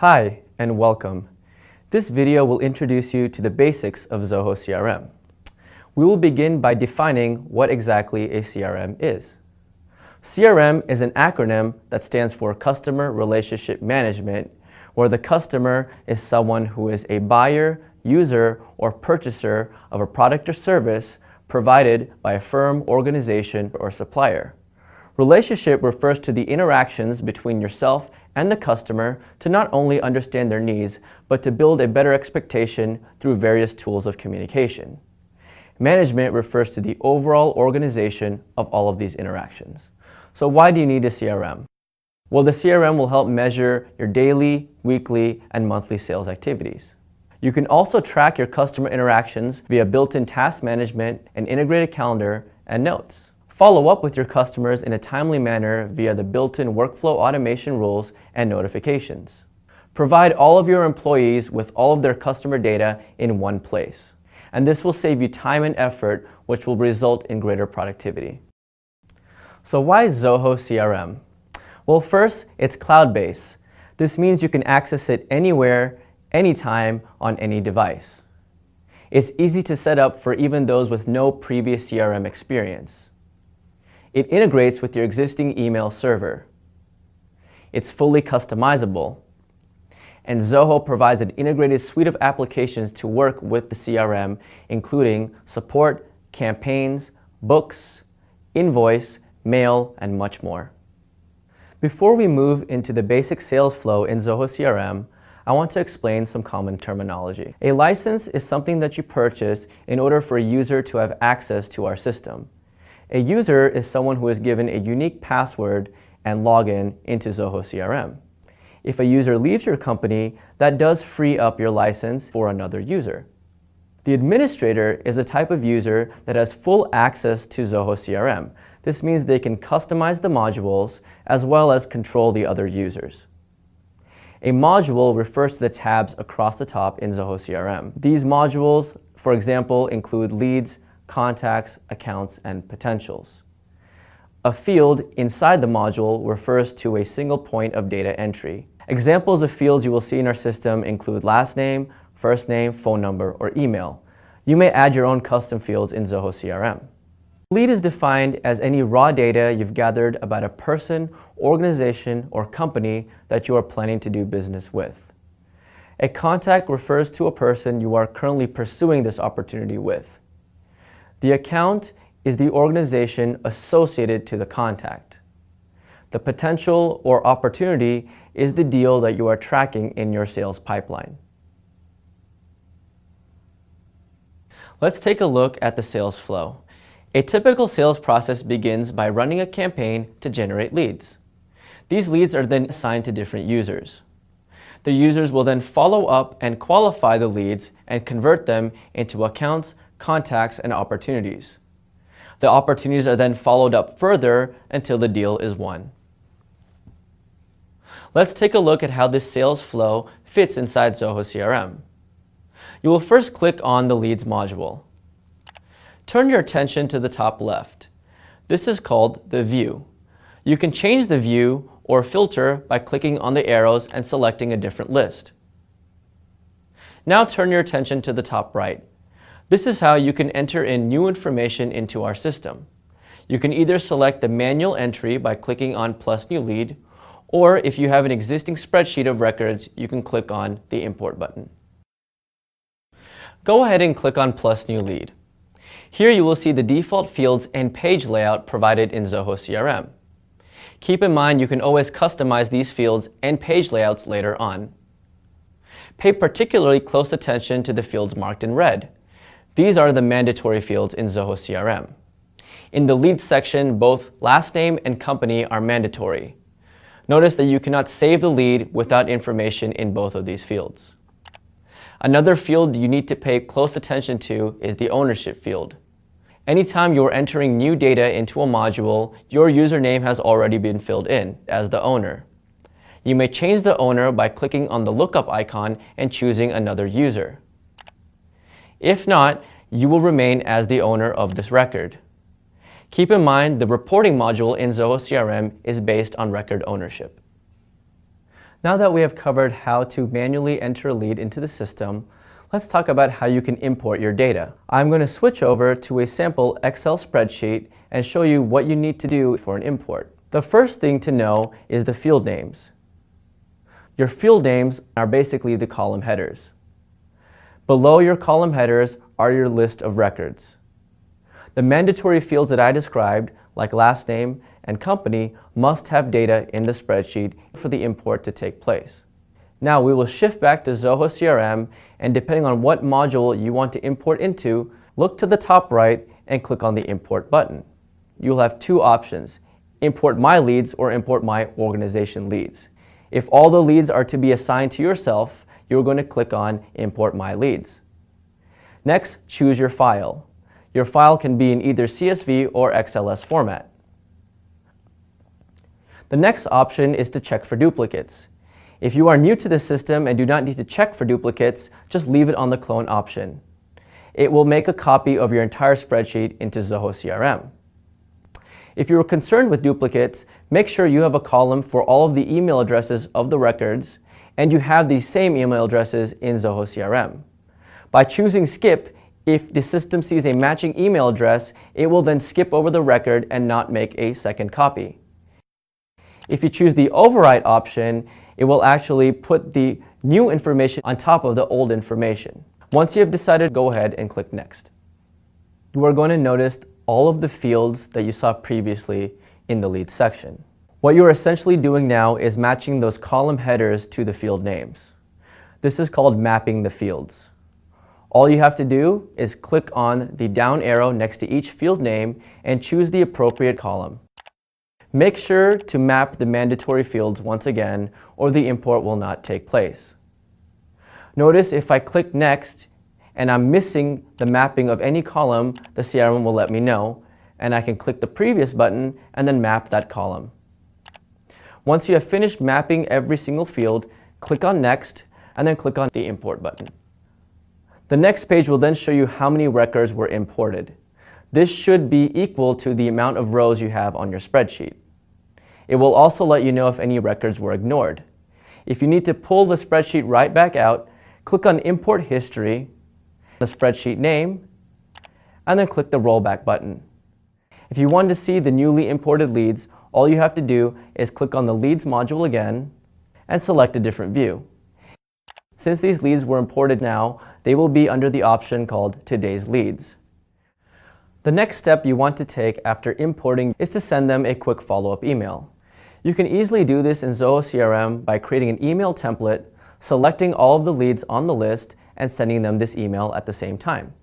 Hi, and welcome. This video will introduce you to the basics of Zoho CRM. We will begin by defining what exactly a CRM is. CRM is an acronym that stands for Customer Relationship Management, where the customer is someone who is a buyer, user, or purchaser of a product or service provided by a firm, organization, or supplier. Relationship refers to the interactions between yourself and the customer to not only understand their needs, but to build a better expectation through various tools of communication. Management refers to the overall organization of all of these interactions. So why do you need a CRM? Well, the CRM will help measure your daily, weekly, and monthly sales activities. You can also track your customer interactions via built-in task management, an integrated calendar, and notes. Follow up with your customers in a timely manner via the built-in workflow automation rules and notifications. Provide all of your employees with all of their customer data in one place. And this will save you time and effort, which will result in greater productivity. So why Zoho CRM? Well, first, it's cloud-based. This means you can access it anywhere, anytime, on any device. It's easy to set up for even those with no previous CRM experience. It integrates with your existing email server. It's fully customizable. And Zoho provides an integrated suite of applications to work with the CRM, including support, campaigns, books, invoice, mail, and much more. Before we move into the basic sales flow in Zoho CRM, I want to explain some common terminology. A license is something that you purchase in order for a user to have access to our system. A user is someone who is given a unique password and login into Zoho CRM. If a user leaves your company, that does free up your license for another user. The administrator is a type of user that has full access to Zoho CRM. This means they can customize the modules as well as control the other users. A module refers to the tabs across the top in Zoho CRM. These modules, for example, include leads, contacts, accounts, and potentials. A field inside the module refers to a single point of data entry. Examples of fields you will see in our system include last name, first name, phone number, or email. You may add your own custom fields in Zoho CRM. Lead is defined as any raw data you've gathered about a person, organization, or company that you are planning to do business with. A contact refers to a person you are currently pursuing this opportunity with. The account is the organization associated to the contact. The potential or opportunity is the deal that you are tracking in your sales pipeline. Let's take a look at the sales flow. A typical sales process begins by running a campaign to generate leads. These leads are then assigned to different users. The users will then follow up and qualify the leads and convert them into accounts, contacts, and opportunities. The opportunities are then followed up further until the deal is won. Let's take a look at how this sales flow fits inside Zoho CRM. You will first click on the Leads module. Turn your attention to the top left. This is called the View. You can change the view or filter by clicking on the arrows and selecting a different list. Now turn your attention to the top right. This is how you can enter in new information into our system. You can either select the manual entry by clicking on plus new lead, or if you have an existing spreadsheet of records, you can click on the import button. Go ahead and click on plus new lead. Here you will see the default fields and page layout provided in Zoho CRM. Keep in mind you can always customize these fields and page layouts later on. Pay particularly close attention to the fields marked in red. These are the mandatory fields in Zoho CRM. In the Leads section, both last name and company are mandatory. Notice that you cannot save the lead without information in both of these fields. Another field you need to pay close attention to is the ownership field. Anytime you are entering new data into a module, your username has already been filled in as the owner. You may change the owner by clicking on the lookup icon and choosing another user. If not, you will remain as the owner of this record. Keep in mind the reporting module in Zoho CRM is based on record ownership. Now that we have covered how to manually enter a lead into the system, let's talk about how you can import your data. I'm going to switch over to a sample Excel spreadsheet and show you what you need to do for an import. The first thing to know is the field names. Your field names are basically the column headers. Below your column headers are your list of records. The mandatory fields that I described, like last name and company, must have data in the spreadsheet for the import to take place. Now we will shift back to Zoho CRM, and depending on what module you want to import into, look to the top right and click on the Import button. You'll have two options: Import My Leads or Import My Organization Leads. If all the leads are to be assigned to yourself, you're going to click on Import My Leads. Next, choose your file. Your file can be in either CSV or XLS format. The next option is to check for duplicates. If you are new to the system and do not need to check for duplicates, just leave it on the clone option. It will make a copy of your entire spreadsheet into Zoho CRM. If you are concerned with duplicates, make sure you have a column for all of the email addresses of the records, and you have these same email addresses in Zoho CRM. By choosing Skip, if the system sees a matching email address, it will then skip over the record and not make a second copy. If you choose the Overwrite option, it will actually put the new information on top of the old information. Once you have decided, go ahead and click Next. You are going to notice all of the fields that you saw previously in the Leads section. What you are essentially doing now is matching those column headers to the field names. This is called mapping the fields. All you have to do is click on the down arrow next to each field name and choose the appropriate column. Make sure to map the mandatory fields once again, or the import will not take place. Notice if I click Next and I'm missing the mapping of any column, the CRM will let me know, and I can click the previous button and then map that column. Once you have finished mapping every single field, click on Next and then click on the Import button. The next page will then show you how many records were imported. This should be equal to the amount of rows you have on your spreadsheet. It will also let you know if any records were ignored. If you need to pull the spreadsheet right back out, click on Import History, the spreadsheet name, and then click the Rollback button. If you want to see the newly imported leads, all you have to do is click on the Leads module again and select a different view. Since these leads were imported now, they will be under the option called Today's Leads. The next step you want to take after importing is to send them a quick follow-up email. You can easily do this in Zoho CRM by creating an email template, selecting all of the leads on the list, and sending them this email at the same time.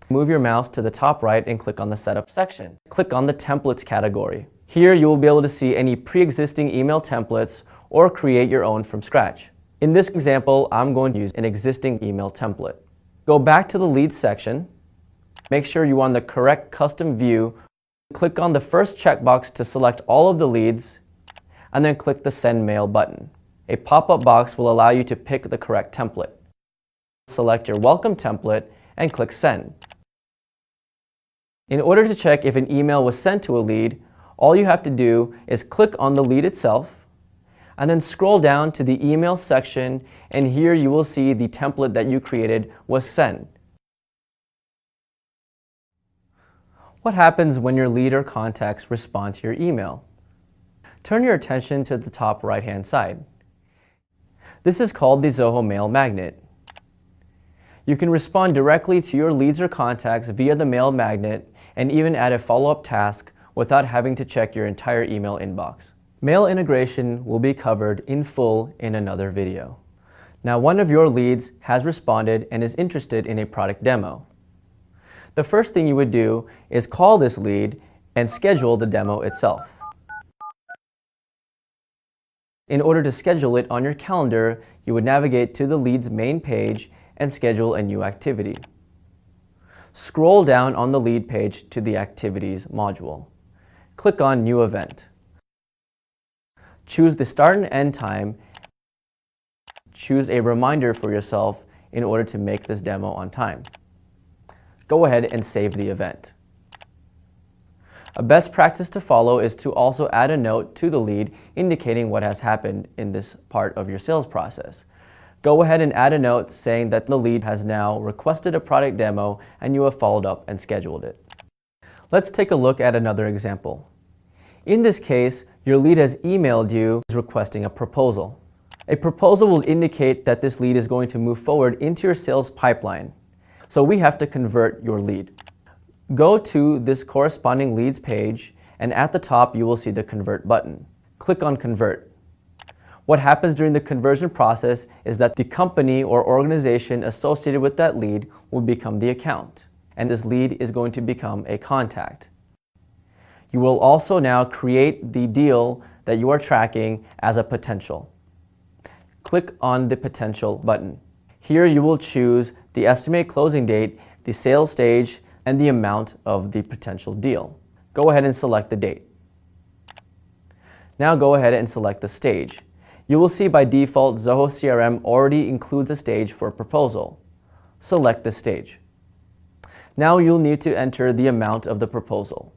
Move your mouse to the top right and click on the Setup section. Click on the Templates category. Here you will be able to see any pre-existing email templates or create your own from scratch. In this example, I'm going to use an existing email template. Go back to the Leads section. Make sure you're on the correct custom view. Click on the first checkbox to select all of the leads, and then click the Send Mail button. A pop-up box will allow you to pick the correct template. Select your welcome template and click Send. In order to check if an email was sent to a lead, all you have to do is click on the lead itself, and then scroll down to the email section, and here you will see the template that you created was sent. What happens when your lead or contacts respond to your email? Turn your attention to the top right-hand side. This is called the Zoho Mail Magnet. You can respond directly to your leads or contacts via the Mail Magnet and even add a follow-up task without having to check your entire email inbox. Mail integration will be covered in full in another video. Now, one of your leads has responded and is interested in a product demo. The first thing you would do is call this lead and schedule the demo itself. In order to schedule it on your calendar, you would navigate to the lead's main page and schedule a new activity. Scroll down on the lead page to the Activities module. Click on New Event. Choose the start and end time. Choose a reminder for yourself in order to make this demo on time. Go ahead and save the event. A best practice to follow is to also add a note to the lead indicating what has happened in this part of your sales process. Go ahead and add a note saying that the lead has now requested a product demo and you have followed up and scheduled it. Let's take a look at another example. In this case, your lead has emailed you requesting a proposal. A proposal will indicate that this lead is going to move forward into your sales pipeline. So we have to convert your lead. Go to this corresponding leads page, and at the top you will see the convert button. Click on convert. What happens during the conversion process is that the company or organization associated with that lead will become the account, and this lead is going to become a contact. You will also now create the deal that you are tracking as a potential. Click on the potential button. Here you will choose the estimated closing date, the sales stage, and the amount of the potential deal. Go ahead and select the date. Now go ahead and select the stage. You will see by default Zoho CRM already includes a stage for a proposal. Select the stage. Now you'll need to enter the amount of the proposal.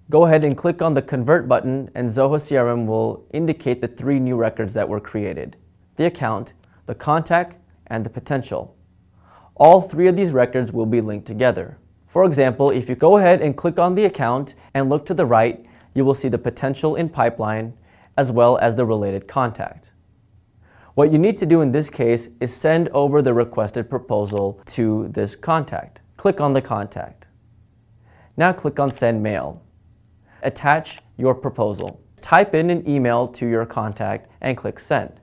Go ahead and click on the Convert button and Zoho CRM will indicate the 3 new records that were created: the account, the contact, and the potential. All 3 of these records will be linked together. For example, if you go ahead and click on the account and look to the right, you will see the potential in pipeline as well as the related contact. What you need to do in this case is send over the requested proposal to this contact. Click on the contact. Now click on Send Mail. Attach your proposal. Type in an email to your contact and click Send.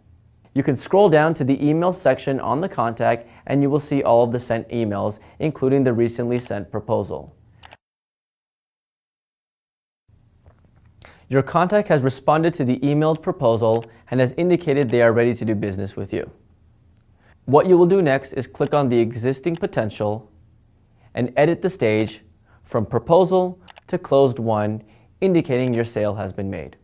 You can scroll down to the email section on the contact and you will see all of the sent emails, including the recently sent proposal. Your contact has responded to the emailed proposal and has indicated they are ready to do business with you. What you will do next is click on the existing potential and edit the stage from proposal to closed won, indicating your sale has been made.